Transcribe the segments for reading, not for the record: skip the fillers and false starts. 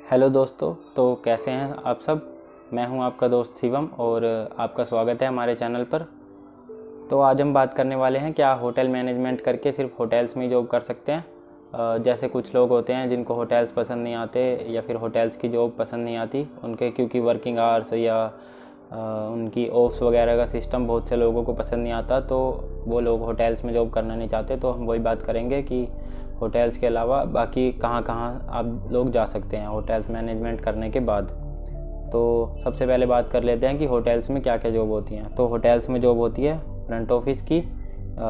Hello दोस्तों, तो कैसे हैं आप सब। मैं हूं आपका दोस्त शिवम और आपका स्वागत है हमारे चैनल पर। तो आज हम बात करने वाले हैं क्या होटल मैनेजमेंट करके सिर्फ होटल्स में ही जॉब कर सकते हैं। जैसे कुछ लोग होते हैं जिनको होटल्स पसंद नहीं आते या फिर होटल्स की जॉब पसंद नहीं आती उनके, क्योंकि वर्किंग आवर्स या उनकी ऑफ्स वगैरह का सिस्टम बहुत से लोगों को पसंद नहीं आता, तो वो लोग होटल्स में जॉब करना नहीं चाहते। तो हम वही बात करेंगे कि होटल्स के अलावा बाकी कहाँ कहाँ आप लोग जा सकते हैं होटल्स मैनेजमेंट करने के बाद। तो सबसे पहले बात कर लेते हैं कि होटल्स में क्या क्या जॉब होती हैं। तो होटल्स में जॉब होती है फ्रंट ऑफिस की,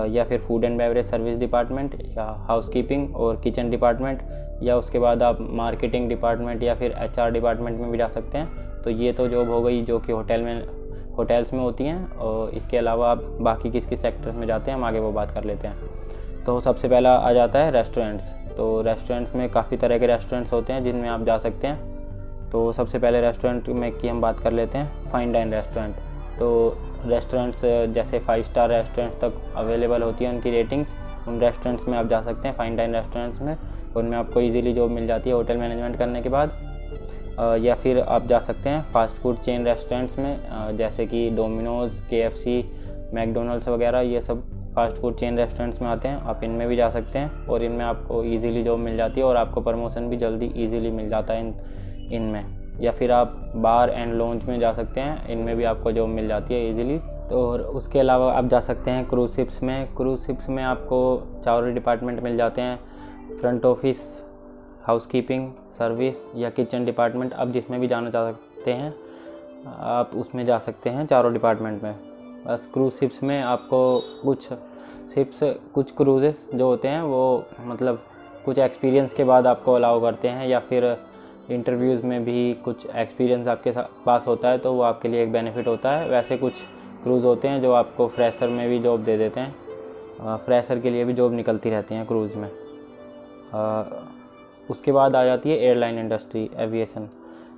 या फिर food and beverage service department, या हाउसकीपिंग और किचन डिपार्टमेंट, या उसके बाद आप मार्केटिंग डिपार्टमेंट या फिर एचआर डिपार्टमेंट में भी जा सकते हैं। तो ये तो जॉब हो गई जो कि होटल्स में होती हैं। और इसके अलावा आप बाकी किस किस सेक्टर्स में जाते हैं हम आगे वो बात कर लेते हैं। तो सबसे पहला आ जाता है रेस्टोरेंट्स। तो रेस्टोरेंट्स में काफ़ी तरह के रेस्टोरेंट्स होते हैं जिनमें आप जा सकते हैं। तो सबसे पहले रेस्टोरेंट में की हम बात कर लेते हैं फाइन डाइन रेस्टोरेंट। तो रेस्टोरेंट्स जैसे 5 स्टार रेस्टोरेंट तक अवेलेबल होती है उनकी रेटिंग्स, उन रेस्टोरेंट्स में आप जा सकते हैं फाइन डाइन रेस्टोरेंट्स में। उनमें आपको इजीली जॉब मिल जाती है होटल मैनेजमेंट करने के बाद। या फिर आप जा सकते हैं फास्ट फूड चेन रेस्टोरेंट्स में, जैसे कि डोमिनोज़, KFC, मैकडोनल्ड्स वगैरह, ये सब फास्ट फूड चेन रेस्टोरेंट्स में आते हैं। आप इनमें भी जा सकते हैं और इनमें आपको इजीली जॉब मिल जाती है और आपको प्रमोशन भी जल्दी इजीली मिल जाता है इनमें। या फिर आप बार एंड लॉन्च में जा सकते हैं, इनमें भी आपको जॉब मिल जाती है इजीली। तो और उसके अलावा आप जा सकते हैं क्रूज शिप्स में। क्रूज शिप्स में आपको चारों डिपार्टमेंट मिल जाते हैं, फ्रंट ऑफिस, हाउसकीपिंग, सर्विस या किचन डिपार्टमेंट। आप जिसमें भी जाना चाह सकते हैं आप उसमें जा सकते हैं, चारों डिपार्टमेंट में। बस क्रूज शिप्स में आपको कुछ क्रूजेस जो होते हैं वो मतलब कुछ एक्सपीरियंस के बाद आपको अलाउ करते हैं, या फिर इंटरव्यूज़ में भी कुछ एक्सपीरियंस आपके पास होता है तो वो आपके लिए एक बेनिफिट होता है। वैसे कुछ क्रूज़ होते हैं जो आपको फ्रेशर में भी जॉब दे देते हैं, फ्रेशर के लिए भी जॉब निकलती रहती हैं क्रूज़ में। उसके बाद आ जाती है एयरलाइन इंडस्ट्री, एविएशन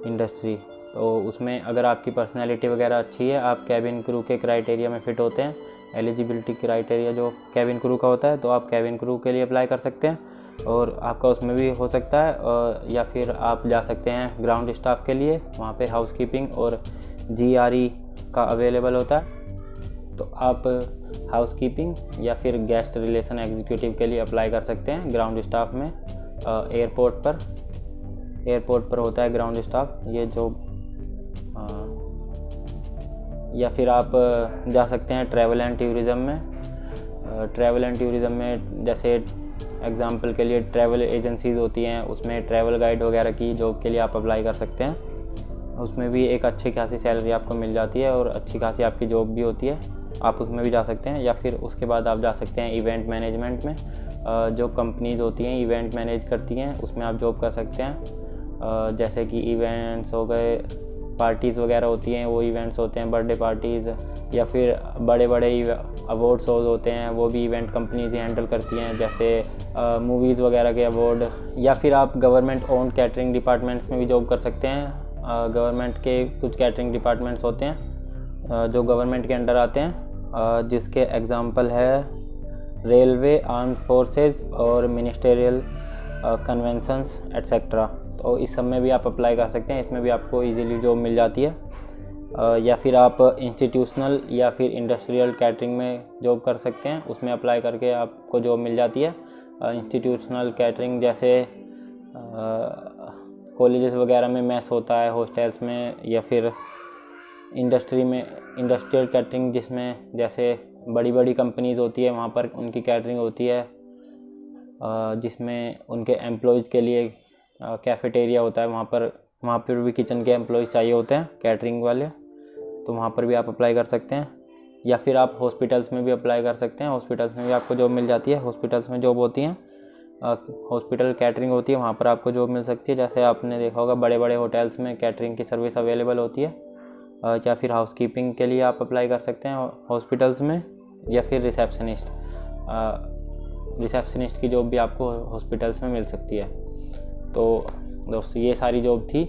इंडस्ट्री। तो उसमें अगर आपकी पर्सनैलिटी वगैरह अच्छी है, आप कैबिन क्रू के क्राइटेरिया में फ़िट होते हैं, एलिजिबिलिटी क्राइटेरिया जो कैबिन क्रू का होता है, तो आप कैबिन क्रू के लिए अप्लाई कर सकते हैं और आपका उसमें भी हो सकता है। या फिर आप जा सकते हैं ग्राउंड स्टाफ के लिए, वहाँ पे हाउसकीपिंग और GRE का अवेलेबल होता है। तो आप हाउसकीपिंग या फिर गेस्ट रिलेशन एग्जीक्यूटिव के लिए अप्लाई कर सकते हैं ग्राउंड स्टाफ में। एयरपोर्ट पर होता है ग्राउंड स्टाफ ये जो। या फिर आप जा सकते हैं ट्रैवल एंड टूरिज़म में। ट्रैवल एंड टूरिज़म में जैसे एग्जांपल के लिए ट्रैवल एजेंसीज़ होती हैं, उसमें ट्रैवल गाइड वगैरह की जॉब के लिए आप अप्लाई कर सकते हैं। उसमें भी एक अच्छी खासी सैलरी आपको मिल जाती है और अच्छी खासी आपकी जॉब भी होती है, आप उसमें भी जा सकते हैं। या फिर उसके बाद आप जा सकते हैं इवेंट मैनेजमेंट में। जो कंपनीज़ होती हैं इवेंट मैनेज करती हैं उसमें आप जॉब कर सकते हैं। जैसे कि इवेंट्स हो गए, पार्टीज़ वगैरह होती हैं, वो इवेंट्स होते हैं बर्थडे पार्टीज़, या फिर बड़े बड़े अवार्ड शोज़ होते हैं, वो भी इवेंट कंपनीज ही हैंडल करती हैं, जैसे मूवीज़ वगैरह के अवार्ड। या फिर आप गवर्नमेंट ओन कैटरिंग डिपार्टमेंट्स में भी जॉब कर सकते हैं। गवर्नमेंट के कुछ कैटरिंग डिपार्टमेंट्स होते हैं जो गवर्नमेंट के अंडर आते हैं, जिसके एग्जांपल है रेलवे, आर्म्ड फोर्सेस और मिनिस्टेरियल कन्वेंशंस एट्सेट्रा। तो इस सब में भी आप अप्लाई कर सकते हैं, इसमें भी आपको इजीली जॉब मिल जाती है। या फिर आप इंस्टीट्यूशनल या फिर इंडस्ट्रियल कैटरिंग में जॉब कर सकते हैं, उसमें अप्लाई करके आपको जॉब मिल जाती है। इंस्टीट्यूशनल कैटरिंग जैसे कॉलेजेस वगैरह में मेस होता है, हॉस्टल्स में, या फिर इंडस्ट्री में इंडस्ट्रियल कैटरिंग जिसमें जैसे बड़ी बड़ी कंपनीज़ होती है वहाँ पर उनकी कैटरिंग होती है, जिसमें उनके एम्प्लॉयज़ के लिए कैफ़ेटेरिया होता है, वहाँ पर भी किचन के एम्प्लॉयज़ चाहिए होते हैं कैटरिंग वाले, तो वहाँ पर भी आप अप्लाई कर सकते हैं। या फिर आप हॉस्पिटल्स में भी अप्लाई कर सकते हैं, हॉस्पिटल्स में भी आपको जॉब मिल जाती है। हॉस्पिटल्स में जॉब होती हैं, हॉस्पिटल कैटरिंग होती है, वहाँ पर आपको जॉब मिल सकती है। जैसे आपने देखा होगा बड़े बड़े होटल्स में कैटरिंग की सर्विस अवेलेबल होती है। या फिर हाउसकीपिंग के लिए आप अप्लाई कर सकते हैं हॉस्पिटल्स में। या फिर रिसेप्शनिस्ट की जॉब भी आपको हॉस्पिटल्स में मिल सकती है। तो दोस्तों ये सारी जॉब थी।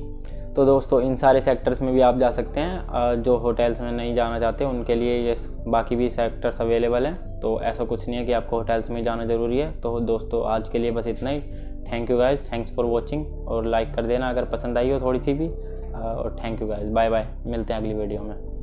तो दोस्तों इन सारे सेक्टर्स में भी आप जा सकते हैं। जो होटल्स में नहीं जाना चाहते उनके लिए ये बाकी भी सेक्टर्स अवेलेबल हैं। तो ऐसा कुछ नहीं है कि आपको होटल्स में जाना ज़रूरी है। तो दोस्तों आज के लिए बस इतना ही। Thank you guys, thanks for watching, और लाइक कर देना अगर पसंद आई हो थोड़ी सी भी। और thank you guys, bye bye, मिलते हैं अगली वीडियो में।